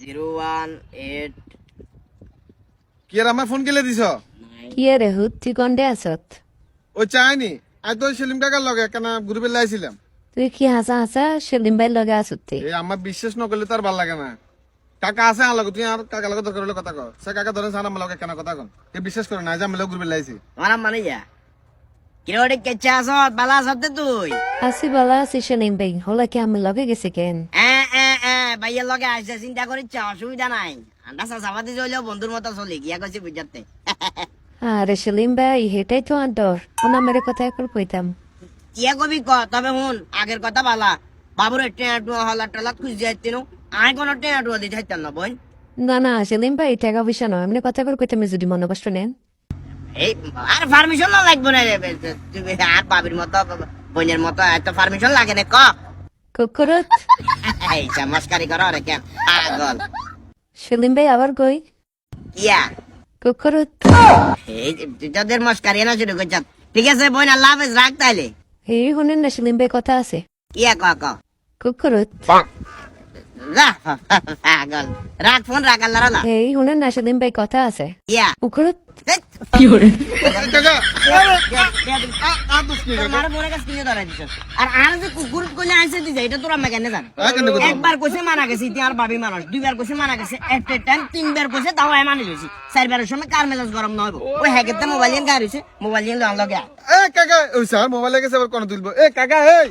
018 কি আর আমার ফোন কেলে দিছ কি রে হুত তুই কন্ডে আসত ওই চাইনি আজ তো সেলিম কাকার লগে কেন গ্রুপে লাইছিলাম তুই কি হাসা হাসা সেলিম ভাই লগে আসুতে এই আমার বিশ্বাস নকরলে তার ভাল লাগে না কাকা আছে আমার লগে তুই আর কাকা লগে দরকার হলে কথা কর সে কাকা ধরে সারা আমার লগে কেন কথা কন কে বিশ্বাস করে না যে আমি গ্রুপে লাইছি আমার মানে যা কিরে কেচা আসত বালা আসত তুই আসি বলা আসি সেলিম ভাই হলে কি আমি লগে গেছি কেন ভাইয়ের লগে আসছে চিন্তা করিস অসুবিধা নাই আন্ডা সাবাদি চলেও বন্ধুর মতো চলি গিয়া কইছি বুঝাতে আরে সেলিম ভাই হেটাই তো আদর ওনা মেরে কথা একবার কইতাম ইয়া কবি ক তবে হুন আগের কথা বালা বাবুর টেনাটু হলা টলাত খুঁজ যাইতেন আয় কোনো টেনাটু দিতে হাইতাম না বোন না না সেলিম ভাই টাকা পয়সা নয় এমনি কথা করে কইতাম যদি মনে কষ্ট নেন এই আর পারমিশন না লাগবে না রে তুই আর বাবির মতো বোনের মতো এত পারমিশন লাগে না ক কুকুরত এই চমৎকারি করো রে কেন আগল সেলিম ভাই আবার কই ইয়া কুকুরত এই তুই তোদের মস্কারি না শুরু করছ ঠিক আছে বোন আল্লাহ হাফেজ রাখ তাইলে এই শুনেন না সেলিম ভাই কথা আছে ইয়া ক ক কুকুরত আগল রাখ ফোন রাখ আল্লাহ রালা এই শুনেন না সেলিম ভাই কথা আছে ইয়া কুকুরত কাকা আর দোষ কি কাকা মার মনে কাছে কিনে ধরাই দিছ আর আর যে কুকুর কইলে আইছে দিছে এটা তোর আম্মা কেন জান কেন কথা একবার কইছে মানা গেছে তুই আর ভাবি মানুষ দুইবার কইছে মানা গেছে একটা টাইম তিনবার কইছে তাও আমি মানি লইছি চারবারের সময় কার মেজাজ গরম না হইব ওই হ্যাকেতে মোবাইল নিয়ে গাড়ি হইছে মোবাইল নিয়ে লগে এ কাকা ওই স্যার মোবাইলে গেছে আবার কোন তুলবো এ কাকা এই